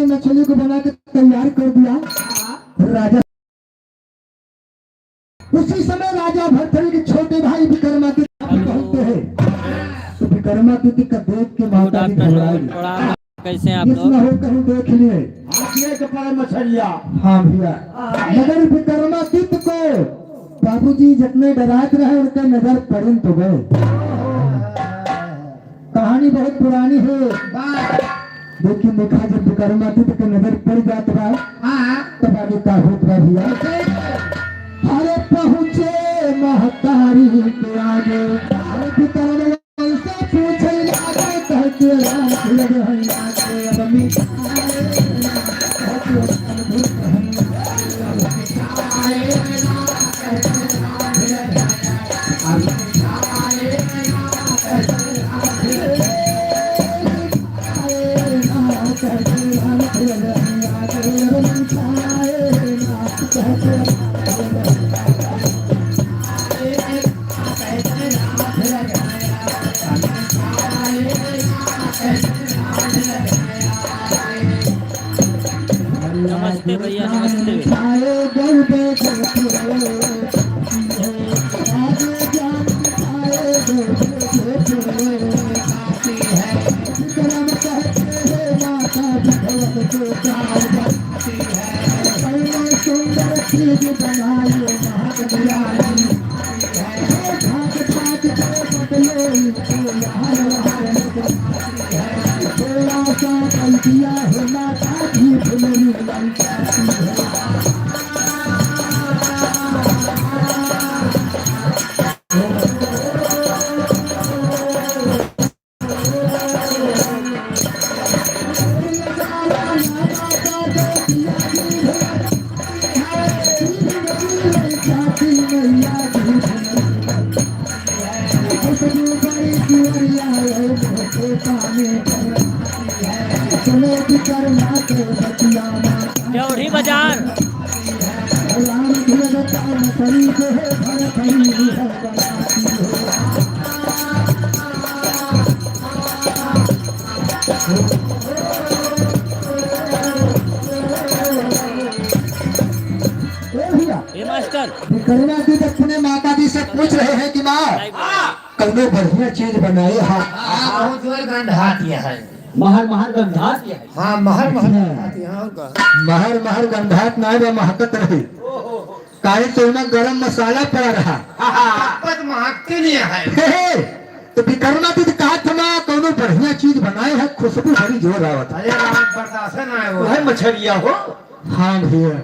मछली को बना के तैयार कर दिया राजा। उसी समय राजा भरथरी के छोटे भाई विक्रमादित्य पहुंचते हैं। तो विक्रमादित्य का देख के माता जी घबराई। कैसे आप लोग हो कहीं देख लिए मछलिया। हाँ भैया, मगर विक्रमादित्य को बाबूजी जितने डरात रहे उनका नजर पड़े तो गए। कहानी बहुत पुरानी है, लेकिन देखा जब विक्रमादित्य के नजर पड़ जाता है तब आगे का होता भैया। अरे पहुंचे महतारी के आगे, विक्रमादित्य से पूछे लागे कहते रात लगे हैं आगे अम्मी नमस्ते भैया, नमस्ते। जौहरी बाजार मास्टर विक्रमादित्य अपने माता जी से पूछ रहे हैं कि माँ कौनो बढ़िया चीज बनाए। हाँ महर महर गंधात है। हाँ महर महर महर गंधात ना है, महकत रही काहे तो ना गरम मसाला पड़ा रहा महकते नहीं है। तो विक्रमादित्य कहा था माँ कौनो बढ़िया चीज बनाए है, खुशबू बड़ी जोर आवत है। अरे बर्दाश्त ना है वो है मछलिया हो। हाँ भैया,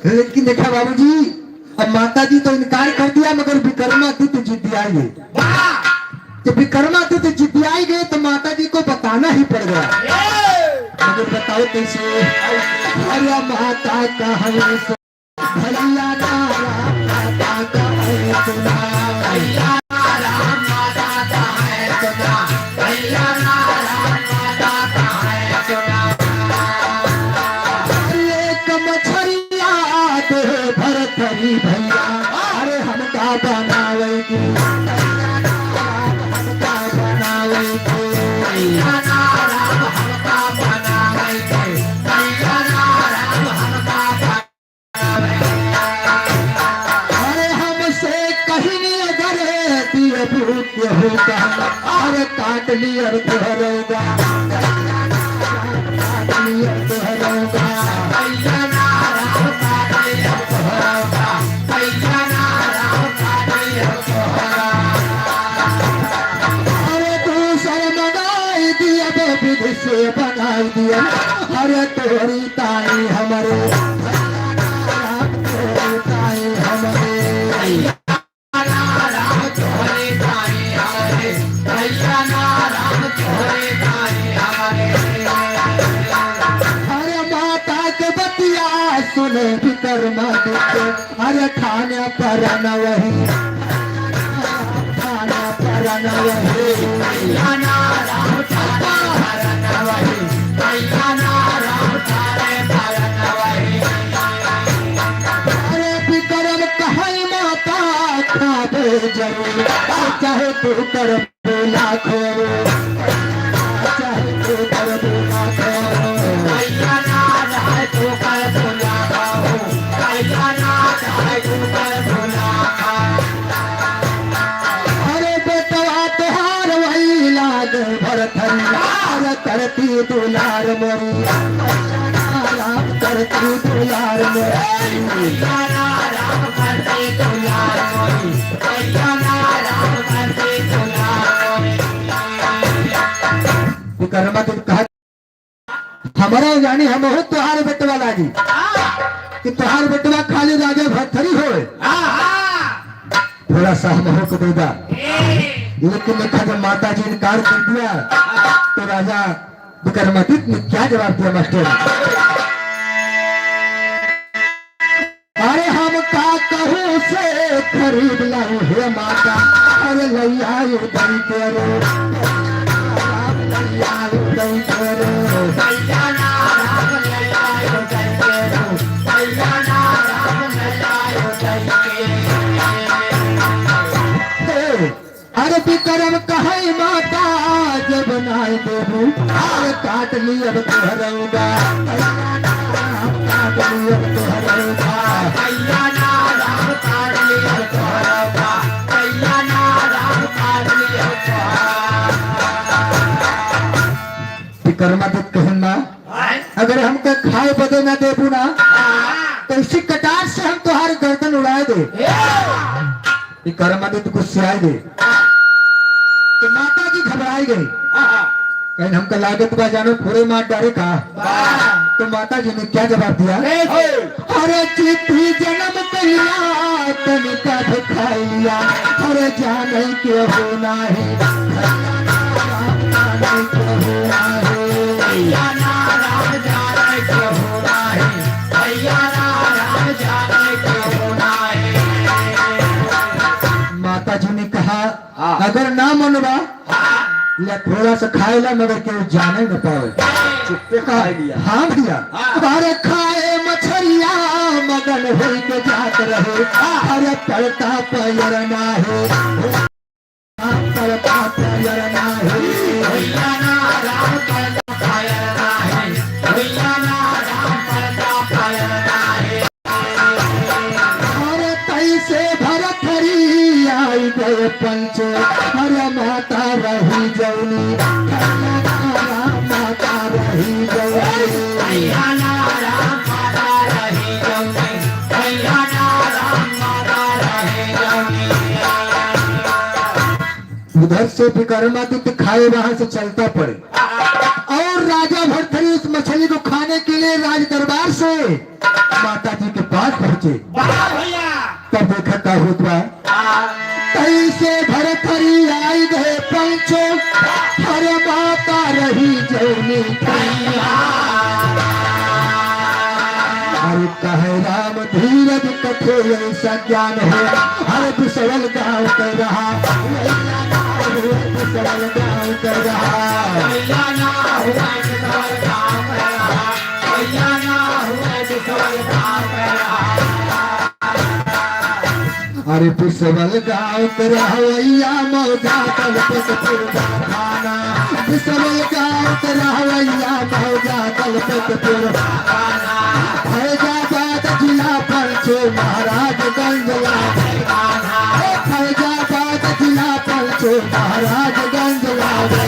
लेकिन देखा बाबूजी अब माता जी तो इनकार कर दिया मगर विक्रमादित्य जिद्दियाई गए। जब विक्रमादित्य जिद्दियाई गए तो माता जी को बताना ही पड़ गया। मगर बताओ कैसे। अरे माता का हमें भैया नारा माता का है सुना, भैया नारा माता का है सुना, भैया नारा माता का है सुना। एक मछलिया दे भरथरी भैया, अरे हमका बनावेगी, हमका बनावेगी, भैया नारा हमका बनावेगी, भैया नारा हमका होगा। अरे काट लिया तोहरोगा, काट लिया तोहरोगा, भैया नारा काट लिया तोहरोगा, भैया नारा काट लिया तोहरोगा। अरे दूसर मंगाई दिया विधि से बनाई दिया, अरे तोरी ताई हमारे, तोरी ताई हमारे, सुने विक्रमादित्य, अरे खाने पर न वही, खाने पर न वही, भैया नारा पर न वही, भैया नारा पर न वही। अरे विक्रम कहे माता खाबे जरूर, चाहे तू कर लाखों, चाहे तू कर लाखों, करती दुलार मोरी, राम करती दुलार मोरी। विकर्मा तुम कहा हमारा जानी हम हो तुहार बेटवा लागी कि तुहार बेटवा खाली राजा भरथरी हो, थोड़ा सा हम हो को देगा। लेकिन देखा जब माता जी इनकार कर दिया तो राजा विक्रमादित्य ने क्या जवाब दिया मास्टर? अरे हम का कहूँ से खरीद लाऊं हे माता, अरे लैया उदय करो, लैया उदय करो, अरे विक्रम कहे माता जब बनाए देबू, अरे काट ली अब तोहरऊगा, काट ली अब तोहरऊगा। विक्रमा तो कहना अगर हमको खाए बदे ना देबू ना तो इसी कटार से हम तुम्हारी गर्दन उड़ाए दे। विक्रमादित्य गुस्से आए गए तो माता जी घबराई गई, कहीं हमका लागत बा जानो पूरे मार डारे का। तो माता जी ने क्या जवाब दिया? अरे चिट्ठी जन्म कहिया तनिका दिखाई लिया, अरे जाने के होना है, जाने के होना है, माता जी ने कहा अगर ना मनवा या थोड़ा सा खाएला मगर केवल जाने न पावे। चुप्पे खा लिया। हाँ भैया, अरे खाए मछरिया मगन हो के जात रहे, अरे पड़ता पैर ना है, पड़ता पैर ना है, अरे तैसे भरथरी आई गए पंच, अरे माता रही जौनी, माता रही जौनी। उधर से विक्रमादित्य खाए वहां से चलता पड़े और राजा भरथरी उस मछली को खाने के लिए राज दरबार से माता जी के पास पहुंचे। तब देखा क्या होता, तैसे भरथरी आई गए पंचो, हर माता रही जौनी। अरे कहे राम धीरज कथे ऐसा ज्ञान है, हर बिसवल गाँव कर रहा, बिसवल गाँव कर रहा। अरे बिसवल गाँव कर हवैया मौजा कलपत खाना, बिसवल गाँव कर हवैया मौजा कलपत खाना। फैजाबाद जिला पंचो महाराजगंज लागे, फैजाबाद जिला पंचो महाराजगंज लागे।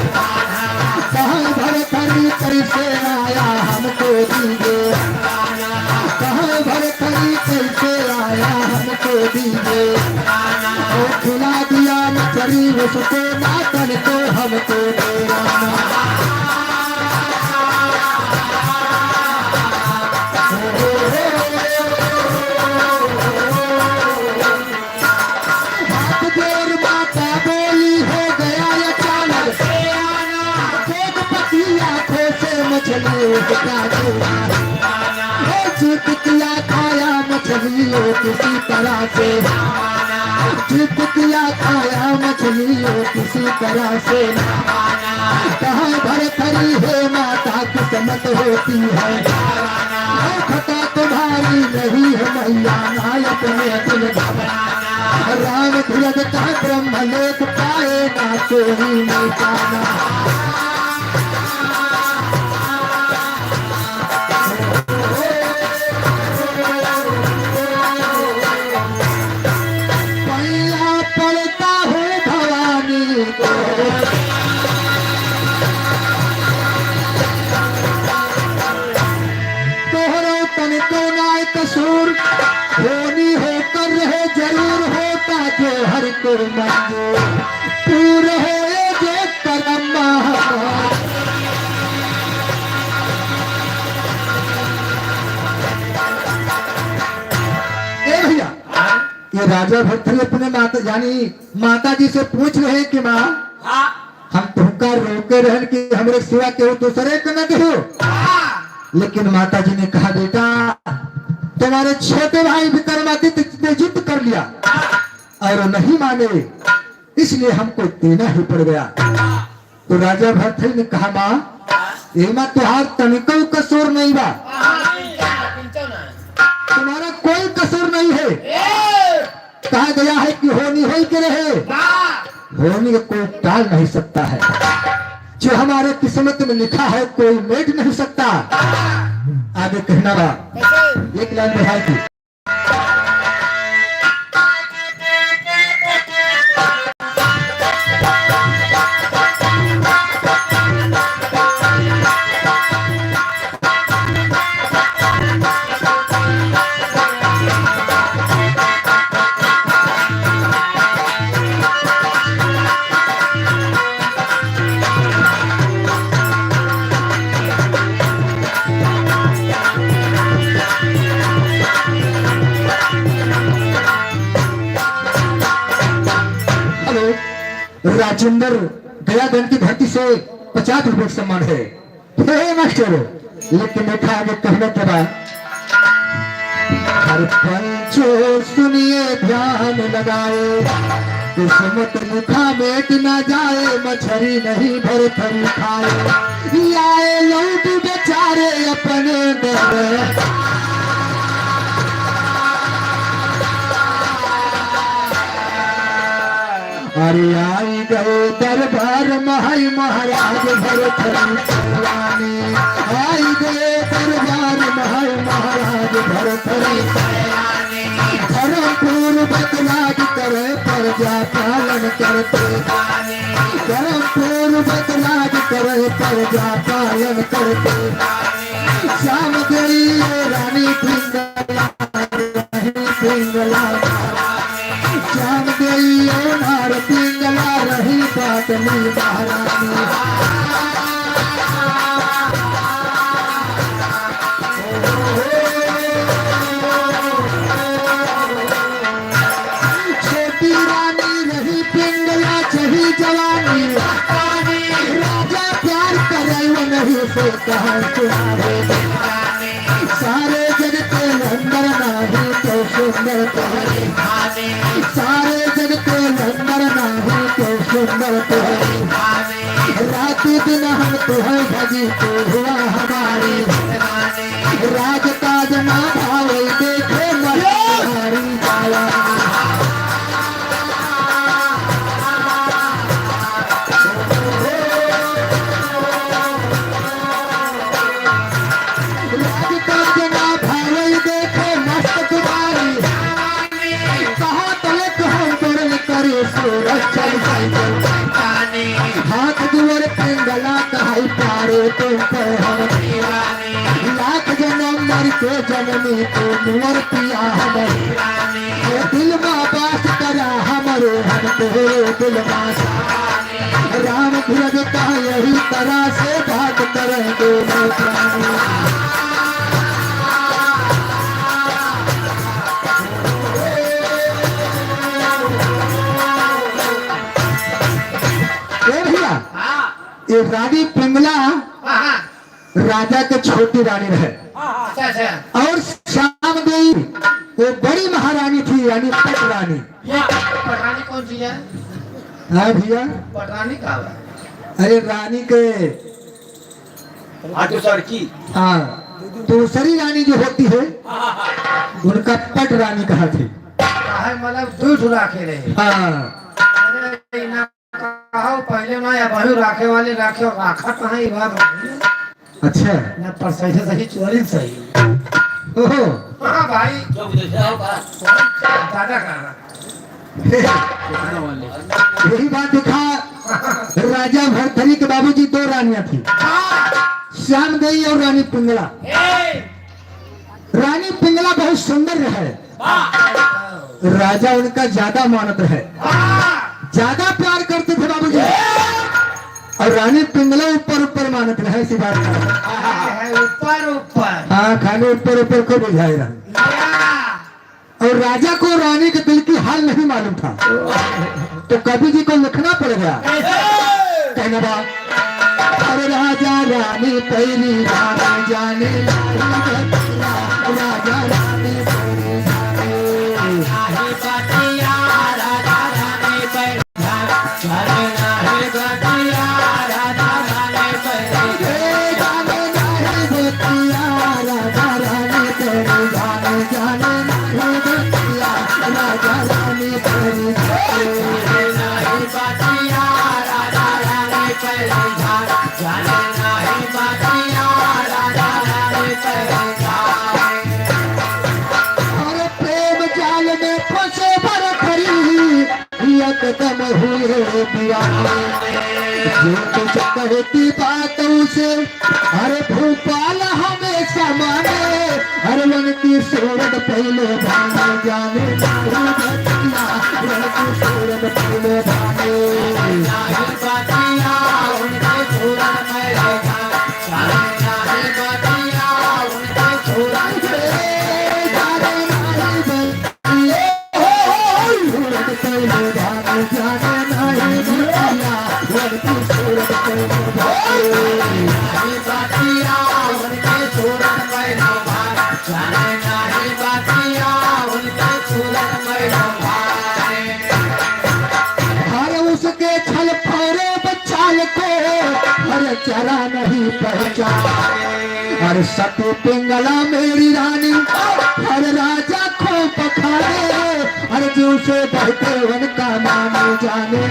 कहाँ भरथरी कैसे आया हमको दीजिए, कहाँ भरथरी कैसे आया हमको दीजिए। वो खिला दिया मछली उसको नातन को हमको देना। माता बोली हो गया अचानक, आंखों से मछली चिपकिया खाया मछली किसी तरह से, चिपकिया खाया मछली किसी तरह से। कहाँ भरथरी है माता किस्मत होती है, खता तुम्हारी नहीं है मैया नायक में दिल घबराना। राम धीरज का ब्रह्म लोक पाए ना चोरी नहीं जाना। पड़ता है भवानी को, मंजूर पूरे होए जे करम हमार। ए भैया ये राजा भर्तरी अपने माता यानी माता जी से पूछ रहे हैं कि माँ हम तुमका रोके रहन कि हमरे सिवा केहू दूसरे के न हो। लेकिन माता जी ने कहा बेटा तुम्हारे छोटे भाई विक्रमादित्य ने जिद कर लिया और नहीं माने इसलिए हमको देना ही पड़ गया। तो राजा भर्तरी ने कहा माँ ये माँ तुहार तनिको कसूर नहीं बा, तुम्हारा कोई कसूर नहीं है। कहा गया है कि होनी हो के रहे, होनी को कोई टाल नहीं सकता है। जो हमारे किस्मत में लिखा है कोई मेट नहीं सकता। आगे कहना बा एक लाइन बढ़ाई थी। राजेंद्र गयागंज की धरती से 50 रुपए सम्मान है। हे मास्टर लेकिन देखा आगे कहने के बाद हर पंचो सुनिए ध्यान लगाए किस्मत लिखा मेट ना जाए मछली नहीं भर थरी खाए लाए लौट बेचारे अपने डर। अरे आई गए दरबार महाई महाराज भरथरी सैलानी आई गए दरबार महाई महाराज भरथरी सैलानी धर्मपुर बदलाज करे प्रजा पालन करते धर्मपुर बदलाज करे प्रजा पालन करते श्याम गई रानी पिंगला पिंगला श्याम गई नार पिंगला रही पाटली महारानी। छोटी रानी रही पिंगला चही जवानी राजा प्यार करे वो नहीं से कहा सुनावे सारे जग के अंदर नाही तो सुंदर तुम्हारी सारे जग के अंदर नाही तो सुंदर तुम्हारी रात दिन हम तुम्हें भजी तो हुआ हमारी राज काज ना भावे देखे तुम्हारी माया। हाथ दुवर पिंगला कहाई पारे तुम पे हम लाख जन्म मर के जनमी तो नुवर पिया हमारे दिल में बास करा हमारे हम तेरे दिल में राम भुज का यही तरह से बात करेंगे प्राणी। ये रानी पिंगला राजा के छोटी रानी रहे और श्याम देवी वो बड़ी महारानी थी यानी पट रानी। पटरानी कौन सी है? हाँ भैया पटरानी का अरे रानी के सर की हाँ दूसरी रानी जो होती है उनका पट रानी कहा थी। मतलब दूध राखे रहे। हाँ अरे ना कहो पहले ना या बहु राखे वाले राखे और राखा कहाँ ही बात अच्छा ना पर सही से सही चोरी सही। ओहो हाँ भाई दादा का यही बात देखा राजा भरथरी के बाबूजी दो रानियां थी श्याम देवी और रानी पिंगला। रानी पिंगला बहुत सुंदर है राजा उनका ज्यादा मानत है ज्यादा प्यार करते थे बाबूजी। और रानी पिंगला ऊपर ऊपर मानत रहे, सी बात है ऊपर ऊपर। हाँ, खाने ऊपर ऊपर को बुझाए रहा। और राजा को रानी के दिल की हाल नहीं मालूम था, तो कवि जी को लिखना पड़ गया। कहना बा, अरे राजा रानी पहली रानी जाने, राजा रानी पहली कदम हुए दीवाने, जो कुछ कहती बात उसे अरे भोपाल हमेशा माने। हर वन की सूरत पहले भाने जाने, सूरत पहले भाने। चरा नहीं पहचान, हर सती पिंगला मेरी रानी, हर राजा को पखाने, हर जीव से बहते वन का नाम जाने।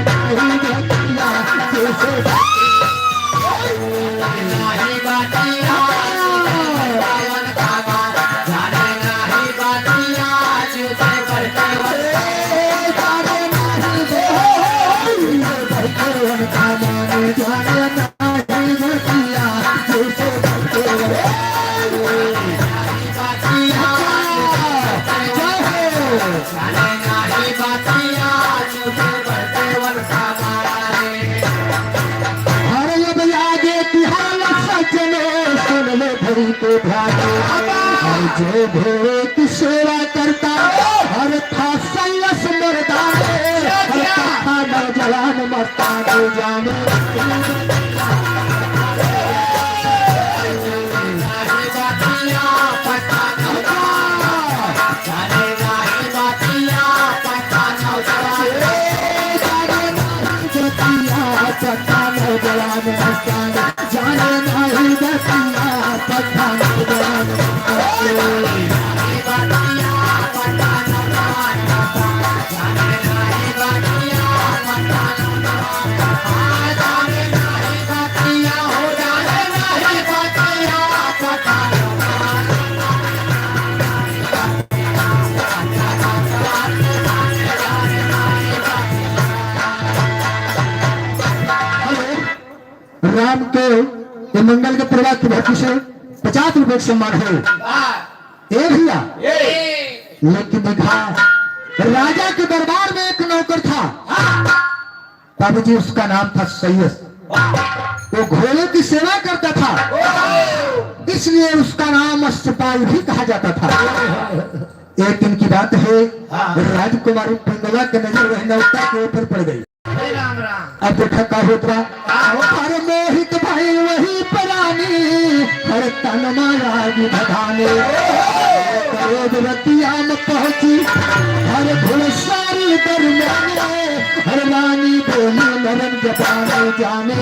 जो भोरे की सेवा करता हर था संयस मर्दाने, हर था नौजवान मस्ताने जाने। राम के ये मंगल के प्रभात की धरती से 50 रुपए सम्मान है। ए भैया, लेकिन देखा राजा के दरबार में एक नौकर था बाबूजी, उसका नाम था सैयद। वो घोड़े की सेवा करता था, इसलिए उसका नाम सिपाही भी कहा जाता था। एक दिन की बात है, राजकुमारी पिंगला के नजर वह नौका के ऊपर पड़ गई। अब देखा का होता, हर मोहित भाई वही परानी, हर तन मारा भगाने। रतिया में पहुंची हर घुड़सारी दरमियाने, हर रानी बोली नरम जबाने जाने।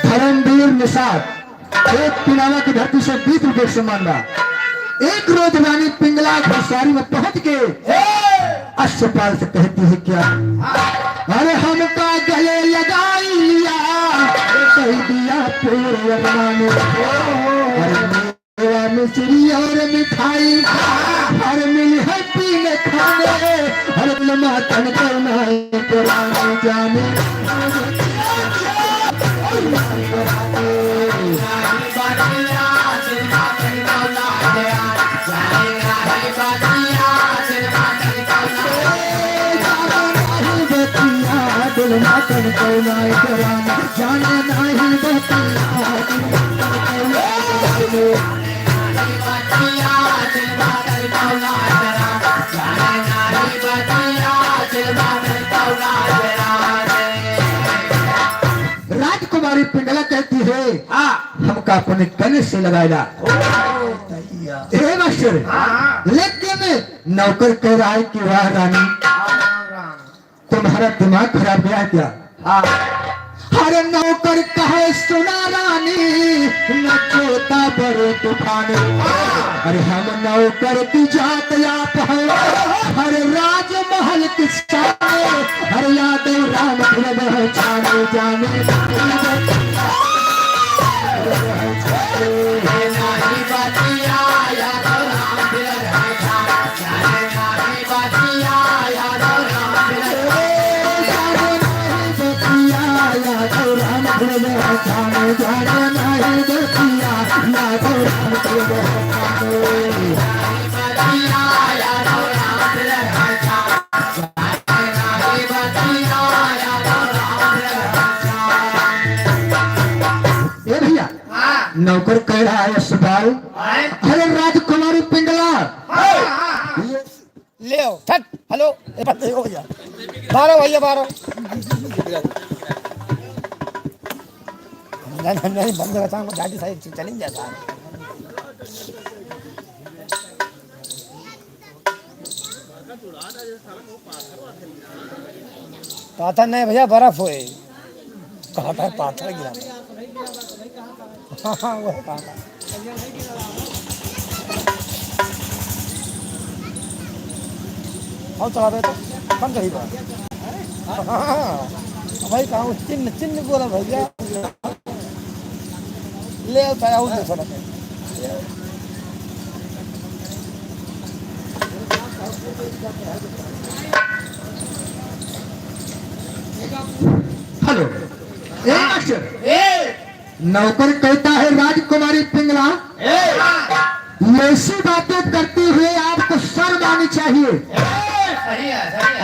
धर्मवीर निषाद एक पिनावा की धरती से 20 रुपए सम्मान रहा। एक रोज रानी पिंगला घुड़सारी में पहुंच के अश्वपाल से कहती है, क्या अरे हमका गले लगाई लिया पिया पूरे माने अरे मेवा मिश्री और मिठाई हर मिल है पीने खाने हर लम्हा तन करना पुराने जाने मातन को नाय कराना जाने नहीं राजकुमारी पिंगला कहती है हमका अपने गले से लगाएगा मास्टर लेकिन नौकर कह रहा है कि वाह रानी तुम्हारा दिमाग खराब गया क्या अरे नौकर कहे सुना रानी न चोता बड़े तूफानी अरे हम नौकर की जात आप है हर राजमहल की सामने हर यादव राम भगवान छाने जाने नौकर कह रहा है सवाल अरे राजकुमारी पिंगला ले आओ छट हेलो हो गया 12 भैया 12 नहीं बंद करता हूं गाड़ी साइड चलेंगे जाता पाथर नहीं भैया बर्फ हुए कहा था पाथर गिरा हाँ वो पाथर और चला तो बंद करी बात हाँ भाई कहा चिन्ह चिन्ह बोला भैया ले आता हूँ थोड़ा हेलो नौकर कहता है राजकुमारी पिंगला ऐसी बातें करते हुए आपको शर्म आनी चाहिए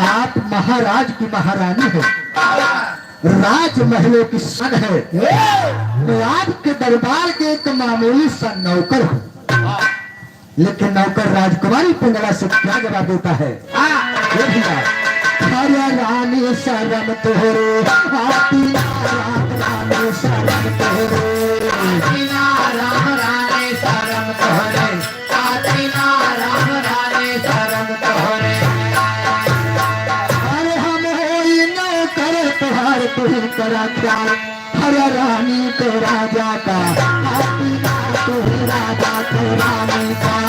आप महाराज की महारानी हो राजमहलों की सन है मैं आपके दरबार के एक मामूली सा नौकर हूँ लेकिन नौकर राजकुमारी पिंगला से क्या जवाब देता है हरे रानी शरम तोहरे रानी शरम तोहरे राम रानी शरम तोहरे रानी शरम तोहरे अरे हम होई नौकर तुहार तुहिर करा प्यार हरे रानी को राजा का तुहिर राजा को रानी का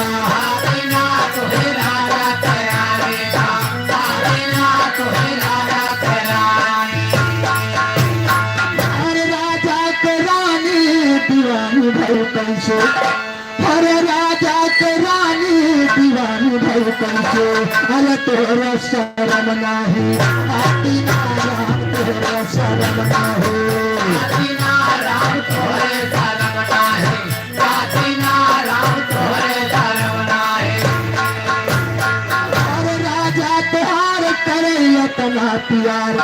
कैसे हरे राजा के रानी दीवानी भई कैसे अरे तोरा शरम नाही तोरा शरम नाही अरे राजा तोहार करे इतना प्यार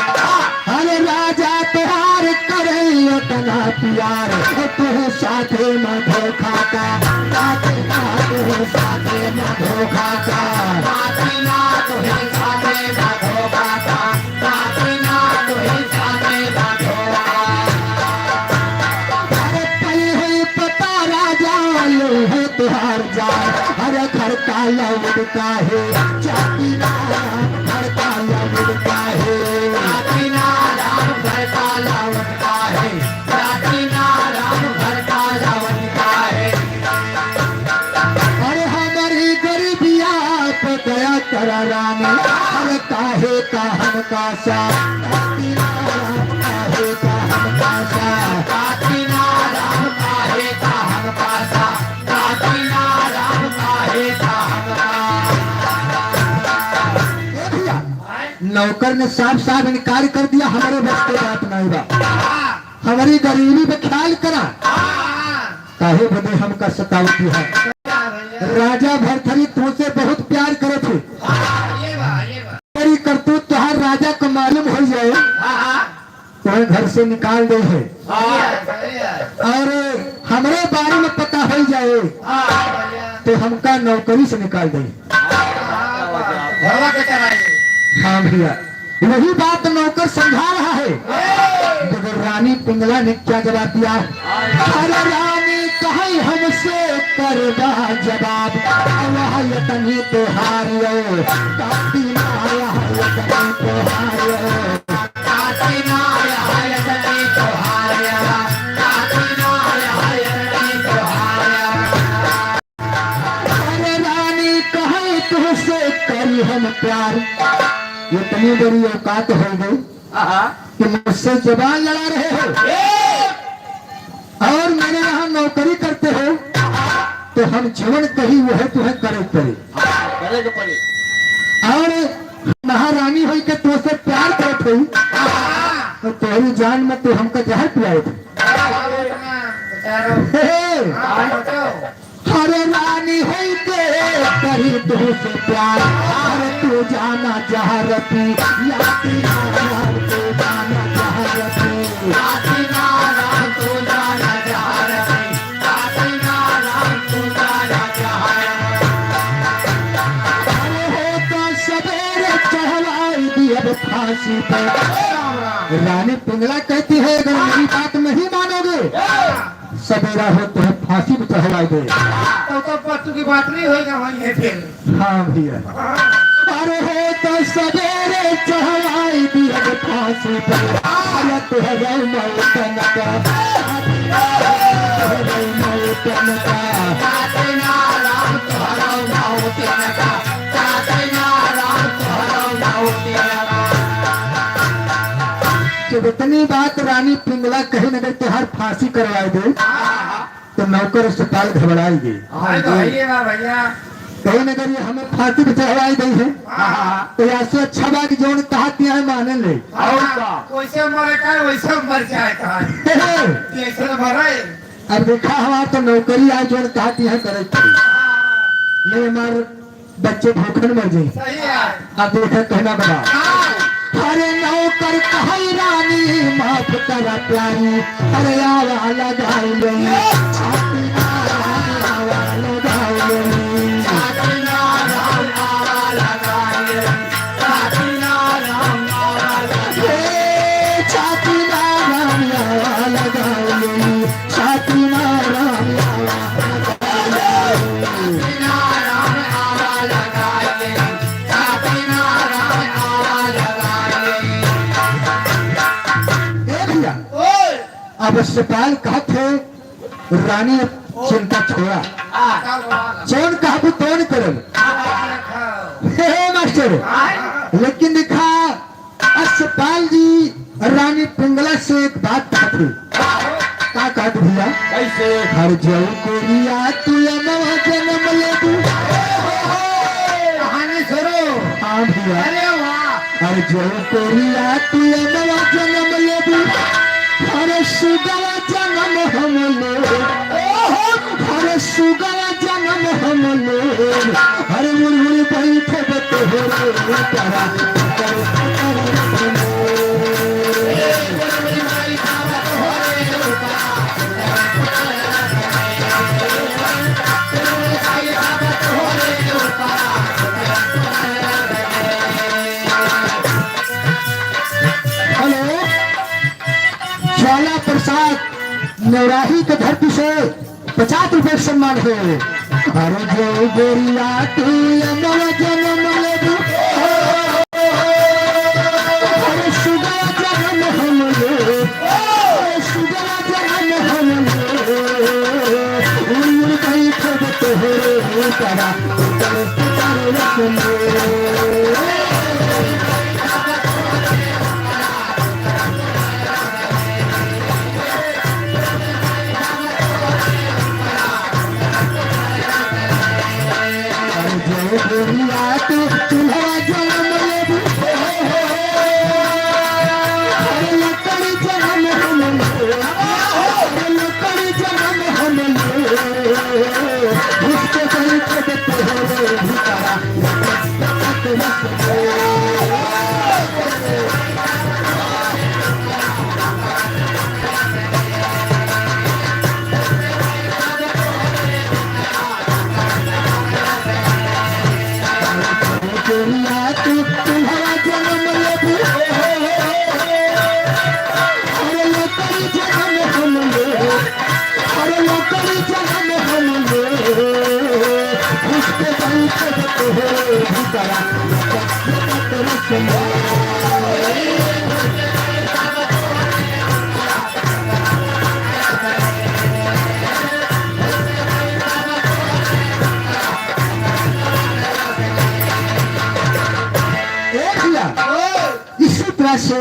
अरे राजा तोहार करे इतना प्यार तुह साथे में धोखा का साथे में धोखा का अरे पई हुई पता राजा लो है तुहार जान हरे घर का लौट का है जाति घर का लौट का है करा रानी अरे काहे का हम का सा काहे का हम का सा नौकर ने साफ साफ इनकार कर दिया, हमारे बस की बात नहीं बा, हमारी गरीबी पे ख्याल करा, काहे बदे हमका सतावती है। राजा भरथरी तुमसे बहुत प्यार करे थे, तेरी करतूत तुहार राजा को मालूम हो जाए, तुम्हें घर से निकाल दे है, और हमारे बारे में पता हो जाए तो हमका नौकरी से निकाल दे। हाँ भैया, वही बात नौकर समझा रहा है। मगर रानी पिंगला ने क्या जवाब दिया? अरे रानी कहे हमसे करवा जवाब, यतनी तो हारियो, काटी ना आया यतनी तो हारियो, काटी ना आया यतनी तो हारियो, काटी ना आया यतनी तो हारियो। अरे रानी कहे तुझसे करी हम प्यार, इतनी बड़ी औकात हो गई कि मुझसे जबान लड़ा रहे हो और मेरे यहाँ नौकरी करते हो, तो हम जीवन कही वो है तुम्हें करे और महारानी हुई के तुझसे प्यार करते ही तो तेरी जान में तो हमको जहर पिलाए थे। अरे रानी हुई के करी तुझसे प्यार, अरे तू जाना जहर पी, तू जाना जहर पी, तू जाना जहर पी, अरे होता सवेरे चढ़वाई दी अब फांसी पर। रानी पिंगला कहती है अगर मेरी बात नहीं मानोगे सवेरा हो तो फांसी में चढ़वाई दे। तो पत्तू की बात नहीं होगा वही फिर। हाँ भैया, अरे हो तो सवेरे चढ़वाई दी अब फांसी पर, आयत है मौतन का, मौतन का, जब इतनी बात रानी पिंगला कहीं नगर तुहार फांसी करवाए दे तो नौकर अस्पताल घबराएगी, भैया कहीं नगर ये हमें फांसी पे चढ़वाई गई है तो ऐसे अच्छा बात जोन कहा दिया है माने ले। वैसे मरे का वैसे मर जाए कैसे मरे। अब देखा हमारा तो नौकरी आज जोन कहा दिया है करे नहीं, हमारे बच्चे भूखन मर जाए। सही है। अब देखा कहना बड़ा, अरे नौकर कहे रानी माफ करा प्यारी, अरे आवा लगाई गई, आवा लगाई गई, अब सपाल कहा थे रानी चिंता छोड़ा, जौन कहा तौन करल मास्टर। लेकिन देखा असपाल जी रानी पिंगला से एक बात कहा थी, क्या कहा थी भैया? कैसे? हर जल को रिया तू नवा जन्म ले तू, कहानी सुनो। हाँ भैया, अरे वाह। हर जल को रिया तू नवा जन्म ले तू, हरे सुगवा जन्म हम ले, हरे सुगवा जन्म हम ले, हरे मुरमुरी बैठे बते हो रे तारा हेलो ज्वाला प्रसाद नौराही के धरती से 50 रुपए सम्मान है। अरे जो गोरिया तू नव जन्म ले दू, अरे सुगा जन्म हम ले, सुगा जन्म हम ले, उड़ गई खब तो हो तारा तारे रखने। गोरिया तू चूल्हा जन्म ले दू, करा तेरा सुनो इसी तरह से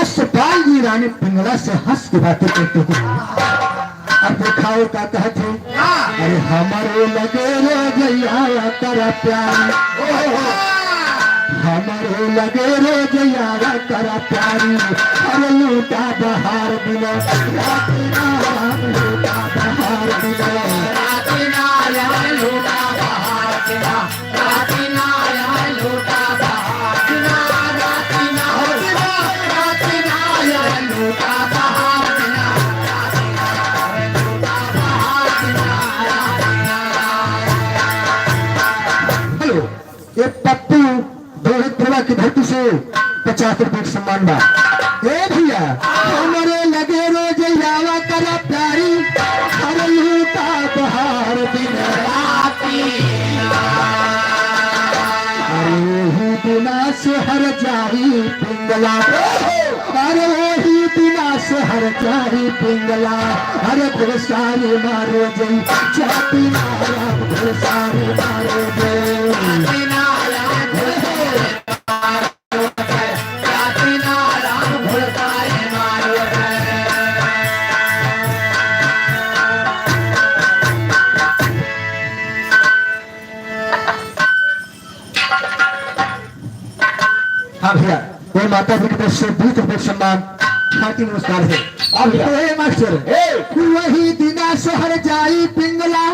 अष्टपाल जी रानी पिंगला से हंस के बातें करते हैं। अब दिखाओ क्या कहते हैं, अरे हमारे लगे रो जया करा प्यारी, हमारे लगे रो जया करा प्यारी, अरे लूटा बहार दिलो लूटा बहार दिलो ये पप्पू दौलतपुरा की धरती से 50 रुपए सम्मान बा। ए भैया हमारे लगे रोज यावा करा प्यारी, हर लूटा बहार दिन राती, अरे वही बिना से हर जाही पिंगला, अरे वही बिना से हर जाही पिंगला, अरे घुड़सारी मारो जई चापी मारा घुड़सारी मारो जई हाँ भैया वो माता जी की तरफ से 20 रुपए सम्मान हाथी नमस्कार है। अब मास्टर वही दिना शहर जाई पिंगला,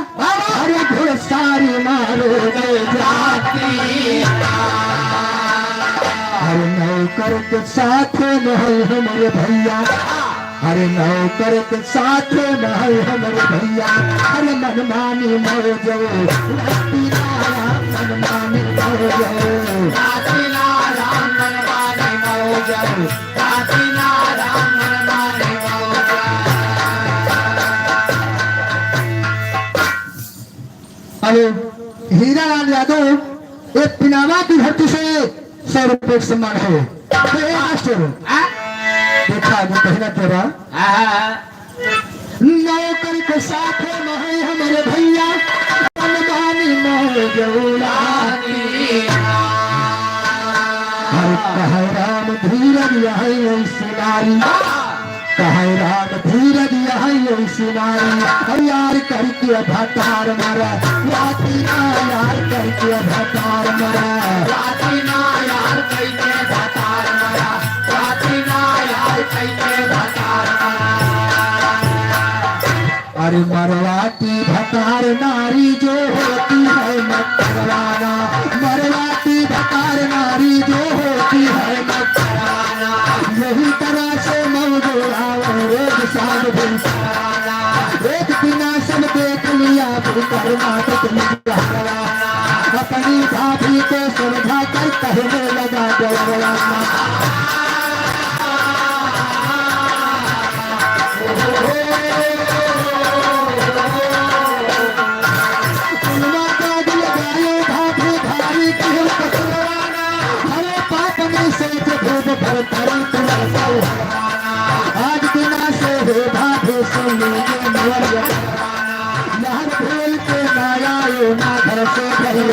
अरे घुड़सारी मारो जाती, अरे नौकर के साथ नहीं हमारे भैया, अरे नौकर के साथ नहीं हमारे भैया, अरे मनमानी मौजो मनमानी मौजो हेलो हीरालाल यादव एक पिनामा की धरती से 100 रुपए सम्मान है। मास्टर देखा जो कहना तेरा नौकर के साथ नहीं हमारे भैया, मनमानी मौजूलानी, हर कहे राम धीरज यही ऐसी नारी, कहे राम धीरज यही ऐसी नारी, हर यार करके भटार मरा रातीना, यार करके भटार मरा रातीना, यार करके भटार मरा रातीना, यार करके भटार मरा, अरे मरवाती भटार नारी जो होती है मत करवाना, मरवाती भटार नारी जो होती है मत करवाना, यही तरह से मौजूदा रोज साग बिलसाना, एक बिना सब देख लिया करना अपनी भाभी को समझा कर कहने लगा जवाना, आज बिना से हो भाभे लहर भूल के माया ना घर से बहिर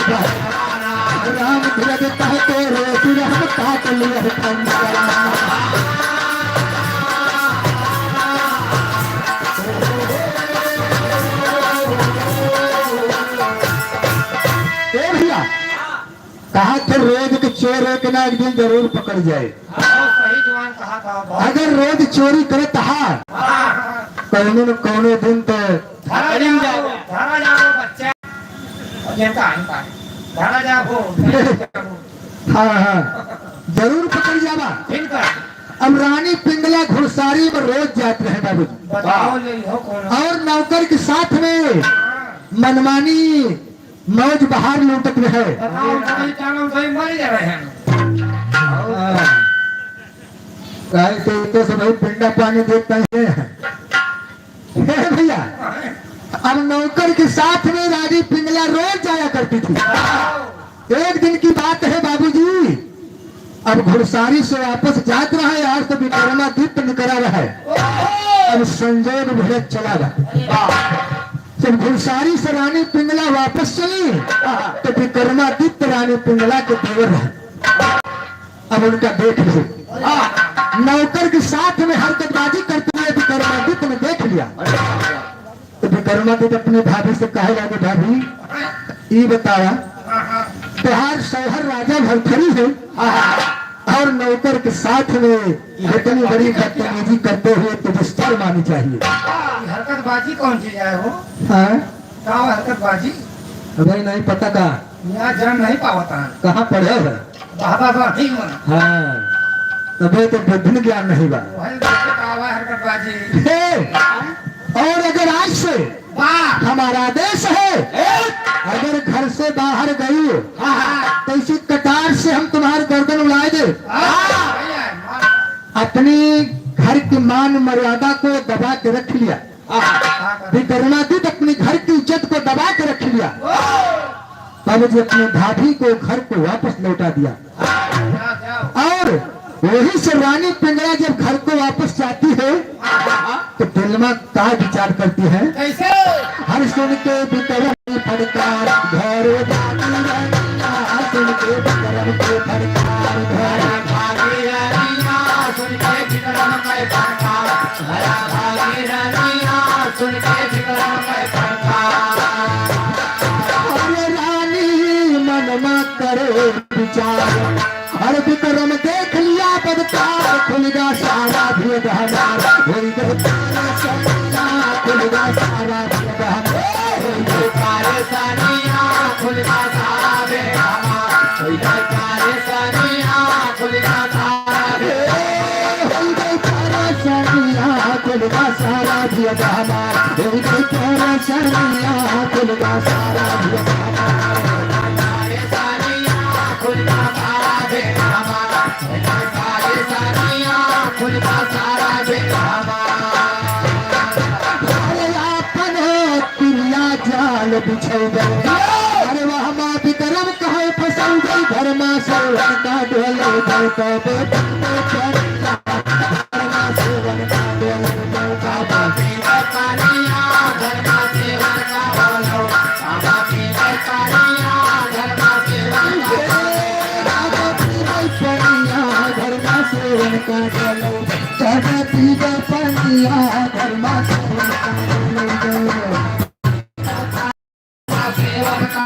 राम धीरज कहते रोटी हम काट लिया भैया कहा तो रोज के चोर एक ना एक दिन जरूर पकड़ जाए, सही जवान कहा था। अगर रोज चोरी करे तहा कौनो न कौनो दिन तो धरा जाओ बच्चे धरा जाओ हाँ हाँ जरूर पकड़ जावा। अब रानी पिंगला घुड़सारी में रोज जाते रहे बाबू, बताओ ले हो कौन और नौकर के साथ में मनमानी मौज बाहर लूटत रहे। बताओ कभी टांगों से मर जा रहे हैं। तो सब पिंडा पानी देखते हैं भैया। अब नौकर के साथ में रानी पिंगला रोज जाया करती थी। एक दिन की अब घुड़सारी से वापस जात रहा है, आज तो विक्रमादित्य निकला रहा है। अब संजोग भरत चला रहा। जब घुड़सारी से रानी पिंगला वापस चली तो विक्रमादित्य रानी पिंगला के देवर रहे। अब उनका देख लो, नौकर के साथ में हरकतबाजी करते हुए विक्रमादित्य ने देख लिया। तो विक्रमादित्य अपने भाभी से कहे लगे, भाभी ये बताया तुहार शौहर राजा भरथरी है और नौकर के साथ में इतनी बड़ी बदतमीजी करते हुए तुझे शर्म आनी चाहिए। हरकतबाजी कौन चीज है वो? हाँ क्या हरकतबाजी? अगर नहीं पता का यहाँ जन्म नहीं पावता है। कहाँ पढ़े है? बाबा बाबी में हाँ तबे तो बुद्धि ज्ञान नहीं बा। वही पावा हरकतबाजी। और अगर आज से वाह हमारा आदेश है, अगर घर से बाहर गई तो इसी कटार से हम तुम्हारी गर्दन उड़ाए दे। अपनी घर की मान मर्यादा को दबा के रख लिया। विक्रमादित्य अपनी घर की इज्जत को दबा के रख लिया। तब जी अपने भाभी को घर को वापस लौटा दिया। और वही से रानी पिंगला जब घर को वापस जाती है तो दिल में क्या विचार करती है? कैसे? हर सुन के विक्रम फटकार घर सुन के विक्रम के फटकार घर भागी रानिया सुन के विक्रम के फटकार, भागी रानिया सुन के विक्रम के फटकार। अरे रानी मन में करे विचार, हर विक्रम देख लिया बदकार, खुलगा सारा भेद हमारा, होई गए सारा खुलगा सारा भेद हमारा, होई गए सारे सानिया खुलगा सारा भेद हमारा, होई गए सारे सानिया खुलगा सारा भेद, होई गए सारा सानिया खुलगा सारा भेद हमारा, होई गए सारा सानिया खुलगा सारा भेद हमारा, सारे सानिया खुलगा सारा भेद हमारा, सारे सानिया खुलगा सारा भेद हमारा। जाल बिछल गए, अरे वह माँ विक्रम कहे फसल गई, घर में सेवन का डोले गए कबे घर में सेवन का डोले गए बाबी कानिया घर में सेवन का बोलो, बाबी कानिया घर में सेवन का घर में सेवन का डोले, चाचा पीगा पनिया घर में सेवन का डोले। सेवन का